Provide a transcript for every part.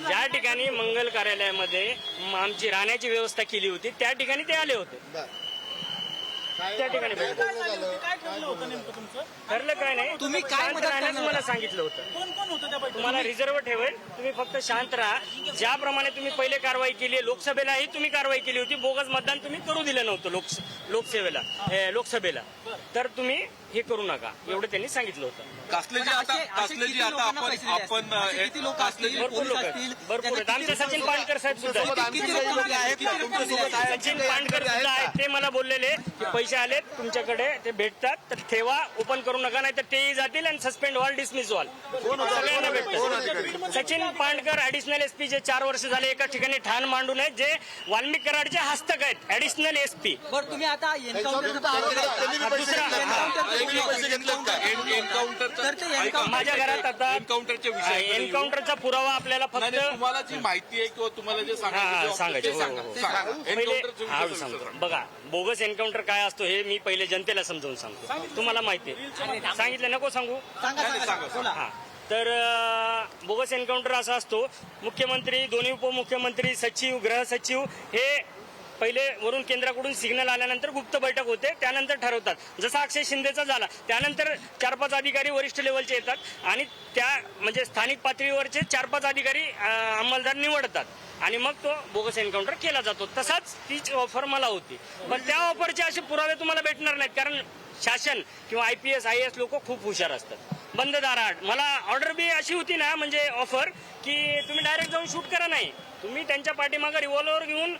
ज्या ठिकाणी मंगल कार्यालयामध्ये आमची राहण्याची व्यवस्था केली होती त्या ठिकाणी ते आले होते. त्या ठिकाणी ठरलं काय नाही, तुम्ही काय मदत राहण्याचं मला सांगितलं होतं. कोण कोण होतं त्या बैठकीत? तुम्हाला रिझर्व्ह ठेवेल, तुम्ही फक्त शांत राहा. ज्याप्रमाणे तुम्ही पहिले कारवाई केली आहे, लोकसभेलाही तुम्ही कारवाई केली होती, बोगस मतदान तुम्ही करू दिलं नव्हतं लोकसभेला, तर तुम्ही हे करू नका एवढं त्यांनी सांगितलं होतं. कासलेजी आता आपण भरपूर लोक आहेत. आमचे सचिन पांडकर साहेब सुद्धा सचिन पांडकर सुद्धा आहेत. ते मला बोललेले की पैसे आलेत तुमच्याकडे, ते भेटतात तर ठेवा, ओपन करू नका, नाही तर तेही जातील आणि सस्पेंड व्हाल, डिसमिस व्हाल. सगळ्यांना भेटतात. सचिन पांडकर ऍडिशनल एसपी जे 4 वर्ष झाले एका ठिकाणी ठाण मांडून आहेत, जे वाल्मिक कराडचे हस्तक आहेत, ऍडिशनल एसपी. बरं, तुम्ही आता माझ्या घरात आता एन्काउंटरचा पुरावा आपल्याला फक्त तुम्हाला जी माहिती आहे किंवा तुम्हाला जे सांगायचं बघा, बोगस एन्काउंटर काय असतो हे मी पहिले जनतेला समजावून सांगतो. तुम्हाला माहिती आहे, सांगितलं नको सांगू. हा, तर बोगस एन्काउंटर असा असतो, मुख्यमंत्री, दोन्ही उपमुख्यमंत्री, सचिव, गृह सचिव हे पहिले वरून केंद्राकडून सिग्नल आल्यानंतर गुप्त बैठक होते, त्यानंतर ठरवतात. जसा अक्षय शिंदेचा झाला त्यानंतर 4-5 अधिकारी वरिष्ठ लेवलचे येतात आणि त्या म्हणजे स्थानिक पातळीवरचे 4-5 अधिकारी अंमलदार निवडतात आणि मग तो बोगस एन्काउंटर केला जातो. तसाच तीच ऑफर मला होती, पण त्या ऑफरचे असे पुरावे तुम्हाला भेटणार नाहीत, कारण शासन किंवा IPS IAS लोक खूप हुशार असतात. बंद दाराआड मला ऑर्डर बी अशी होती ना, म्हणजे ऑफर की तुम्ही डायरेक्ट जाऊन शूट करा नाही, तुम्ही त्यांच्या पाठीमागे रिव्हॉल्वर घेऊन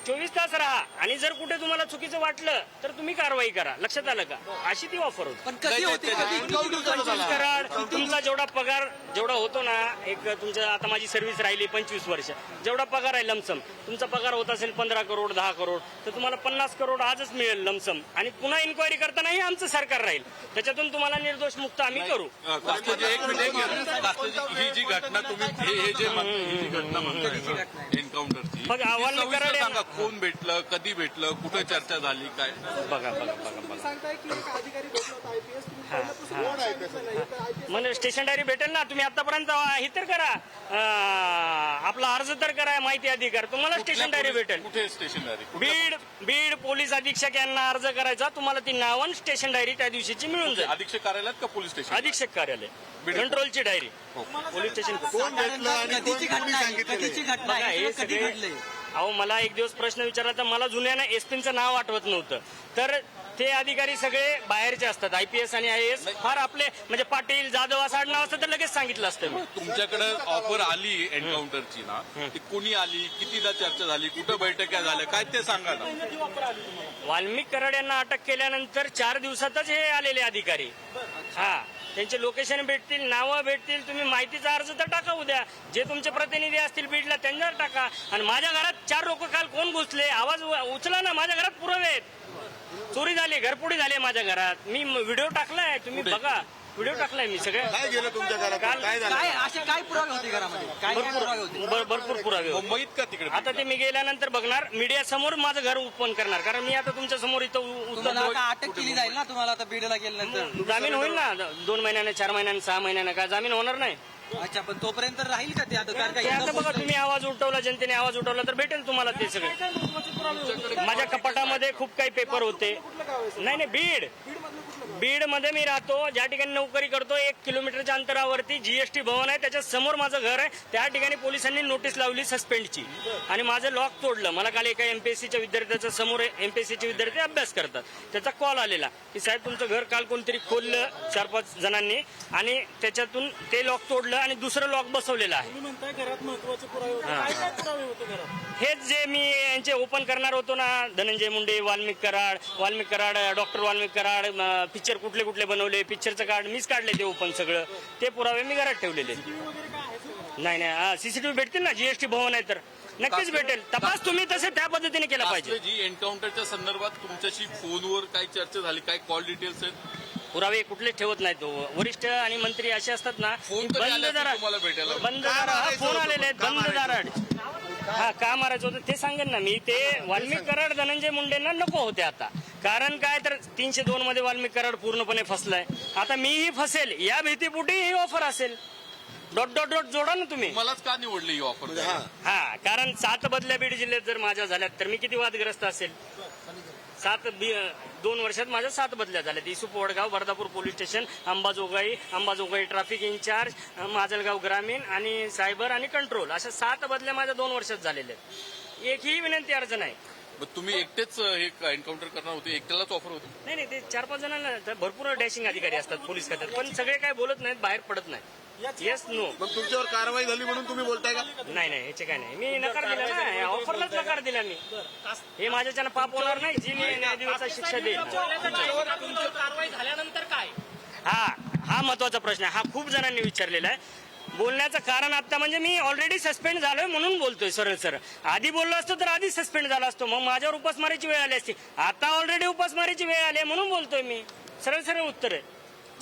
24 तास राहा आणि जर कुठे तुम्हाला चुकीचं वाटलं तर तुम्ही कारवाई करा. लक्षात आलं का? अशी ती ऑफर होती. पण कधी होती? कराड तुमचा जेवढा पगार जेवढा होतो ना, एक तुमच्या आता माझी सर्व्हिस राहिली 25 वर्ष, जेवढा पगार आहे लमसम, तुमचा पगार होत असेल 15 करोड 10 करोड, तर तुम्हाला 50 करोड आजच मिळेल लमसम, आणि पुन्हा इन्क्वायरी करतानाही आमचं सरकार राहील, त्याच्यातून तुम्हाला निर्दोष मुक्त आम्ही करू. ही जी घटना तुम्ही हे जे घटना म्हणताय एन्काउंटरची, मग अहवाल कराड सांगा, कोण भेटलं, कधी भेटलं, कुठे चर्चा झाली, काय? बघा म्हणजे स्टेशन डायरी भेटेल ना, तुम्ही आतापर्यंत हे तर करा, आपला अर्ज तर करा माहिती अधिकार, तुम्हाला स्टेशन डायरी भेटेल. कुठे स्टेशन डायरी? बीड पोलीस अधीक्षक यांना अर्ज करायचा, तुम्हाला ती नावन स्टेशन डायरी त्या दिवशीची मिळून जाईल. अधीक्षक कार्यालयात का पोलीस स्टेशन? अधीक्षक कार्यालय, कंट्रोलची डायरी, पोलीस स्टेशन. अहो, मला एक दिवस प्रश्न विचारला तर मला जुन्यानं एसपीचं नाव आठवत नव्हतं, तर ते अधिकारी सगळे बाहेरचे असतात, IPS आणि IAS फार आपले म्हणजे पाटील जाधव असं आडनाव असतं तर लगेच सांगितलं असतं मी. तुमच्याकडे ऑफर आली एन्काउंटरची ना, ती कोणी आली, कितीदा चर्चा झाली, कुठं बैठका झाल्या, काय ते सांगा ना. वाल्मिक कराड यांना अटक केल्यानंतर 4 दिवसातच हे आलेले अधिकारी, हा, त्यांचे लोकेशन भेटतील, नावं भेटतील, तुम्ही माहितीचा अर्ज तर टाका उद्या, जे तुमचे प्रतिनिधी असतील बीडला त्यांच्यावर टाका. आणि माझ्या घरात 4 लोक काल कोण घुसले, आवाज उचला ना, माझ्या घरात पुरावे आहेत, चोरी झाली, घरपुडी झाली माझ्या घरात, मी व्हिडिओ टाकलाय, तुम्ही बघा, व्हिडिओ टाकलाय मी सगळे. काय गेलं तुमच्या घरात, काय झालं? काय पुरावे होते घरामध्ये? भरपूर पुरावे होते. मुंबईत का तिकडे? आता ते मी गेल्यानंतर बघणार, मीडिया समोर माझं घर ओपन करणार, कारण मी आता तुमच्या समोर इथं अटक केली जाईल ना तुम्हाला आता बीडला गेल्यानंतर? जामीन होईल ना 2 महिन्याने, 4 महिन्याने, 6 महिन्याने, काय जामीन होणार नाही. अच्छा, पण तोपर्यंत राहील का ते? आता बघा, तुम्ही आवाज उठवला, जनतेने आवाज उठवला तर भेटेल तुम्हाला ते सगळे. माझ्या कपाटामध्ये खूप काही पेपर होते. नाही, बीड मध्ये मी राहतो, ज्या ठिकाणी नोकरी करतो, 1 किलोमीटरच्या अंतरावरती GST भवन आहे, त्याच्या समोर माझं घर आहे. त्या ठिकाणी पोलिसांनी नोटीस लावली सस्पेंडची आणि माझं लॉक तोडलं. मला काल एका MPSCच्या विद्यार्थ्याच्या समोर, MPSCचे विद्यार्थी अभ्यास करतात, त्याचा कॉल आलेला की साहेब तुमचं घर काल कोणतरी खोललं 4-5 जणांनी आणि त्याच्यातून ते लॉक तोडलं आणि दुसरं लॉक बसवलेलं आहे. घरात महत्वाचे पुरावे होते, काय पुरावे होते घरात? हेच जे मी यांचे ओपन करणार होतो ना, धनंजय मुंडे, वाल्मिक कराड, डॉक्टर वाल्मिक कराड, पिक्चर कुठले कुठले बनवले, पिक्चरचं कार्ड मीच काढले, ते ओपन सगळं, ते पुरावे मी घरात ठेवलेले. नाही, CCTV भेटतील ना, GST भवन आहे तर नक्कीच भेटेल. तपास तुम्ही तसे त्या पद्धतीने केला पाहिजे. जी एन्काउंटरच्या संदर्भात तुमच्याशी फोनवर काय चर्चा झाली, काय कॉल डिटेल्स आहेत? पुरावे कुठले ठेवत नाहीत. वरिष्ठ आणि मंत्री असे असतात ना, बंद दारात फोन आलेले आहेत, बंद दारात. हा, का मारायचं होतं ते सांगेन ना मी. ते वाल्मिक कराड धनंजय मुंडेंना नको होते आता, कारण काय तर 302 मध्ये वाल्मिक कराड पूर्णपणे फसलाय. आता मीही फसेल या भीतीपोटी ही ऑफर असेल. डॉट डॉट डॉट जोडा ना तुम्ही. मलाच का निवडली ही ऑफर? हा, कारण 7 बदल्या बीड जिल्ह्यात जर माझ्या झाल्यात तर मी किती वादग्रस्त असेल. 2 वर्षात माझ्या 7 बदल्या झाल्यात. Isup Wadgaon, Wardhapur police station, Ambajogai traffic incharge, Majalgaon ग्रामीण आणि सायबर आणि कंट्रोल, अशा 7 बदल्या माझ्या 2 वर्षात झालेल्या आहेत. एकही विनंती अर्ज नाही. मग तुम्ही एकटेच हे एन्काउंटर करणार होते, एकट्यालाच ऑफर होती? नाही, ते 4-5 जणांना भरपूर डॅशिंग अधिकारी असतात पोलीस खात्यात, पण सगळे काय बोलत नाहीत, बाहेर पडत नाही. Yes no. मग तुमच्यावर कारवाई झाली म्हणून तुम्ही बोलताय का? नाही, याचे काय नाही. मी नकार दिला ना, ऑफरलाच नकार दिला मी. हे माझ्याच्यानं पाप होणार नाही, जी मी न्यायाधीशाला शिक्षा देईल. कारवाई झाल्यानंतर काय? हा महत्वाचा प्रश्न आहे. हा खूप जणांनी विचारलेला आहे. बोलण्याचं कारण आता म्हणजे मी ऑलरेडी सस्पेंड झालोय म्हणून बोलतोय सरळ. आधी बोललो असतो तर आधी सस्पेंड झाला असतो, मग माझ्यावर उपासमारीची वेळ आली असती. आता ऑलरेडी उपासमारीची वेळ आली म्हणून बोलतोय मी. सरळ उत्तर आहे.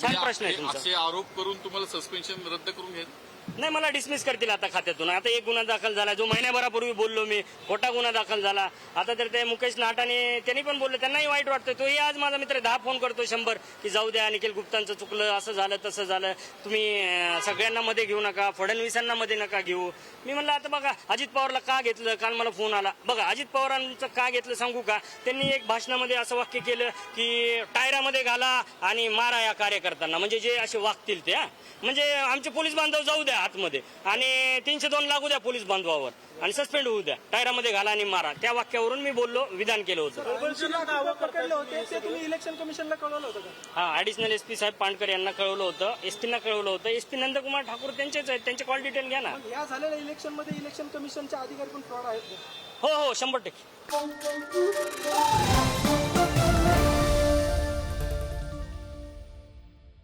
छान प्रश्न आहे तुमचा. असे आरोप करून तुम्हाला सस्पेन्शन रद्द करून घ्यायचं? नाही, मला डिसमिस करतील आता खात्यातून. आता एक गुन्हा दाखल झाला, जो महिन्याभरापूर्वी बोललो मी, खोटा गुन्हा दाखल झाला. आता तर ते मुकेश नाटाने त्यांनी पण बोलले, त्यांनाही वाईट वाटतं. तोही आज माझा मित्र 10 फोन करतो 100 की जाऊ द्या, निखिल गुप्तांचं चुकलं, असं झालं तसं झालं, तुम्ही सगळ्यांना मध्ये घेऊ नका, फडणवीसांना मध्ये नका घेऊ. मी म्हणलं आता बघा अजित पवारला का घेतलं, काल मला फोन आला. बघा अजित पवारांचं का घेतलं सांगू का? त्यांनी एक भाषणामध्ये असं वाक्य केलं की टायरामध्ये घाला आणि मारा या कार्यकर्त्यांना, म्हणजे जे असे वागतील ते. म्हणजे आमचे पोलीस बांधव जाऊ द्या आतमध्ये आणि 302 लागू द्या पोलीस बांधवावर आणि सस्पेंड होऊ द्या, टायरामध्ये घाला आणि मारा. त्या वाक्यावरून मी बोललो, विधान केलं होतं. पकडले होते ते तुम्ही इलेक्शन कमिशनला कळवलं होतं का? हा, ऍडिशनल SP साहेब पाणकर यांना कळवलं होतं, SP कळवलं होतं. SP नंदकुमार ठाकूर त्यांचेच आहेत, त्यांचे कॉल डिटेल घ्या ना. या झालेल्या इलेक्शन मध्ये इलेक्शन कमिशनचे अधिकारी पण फ्रॉड आहेत. हो, 100%.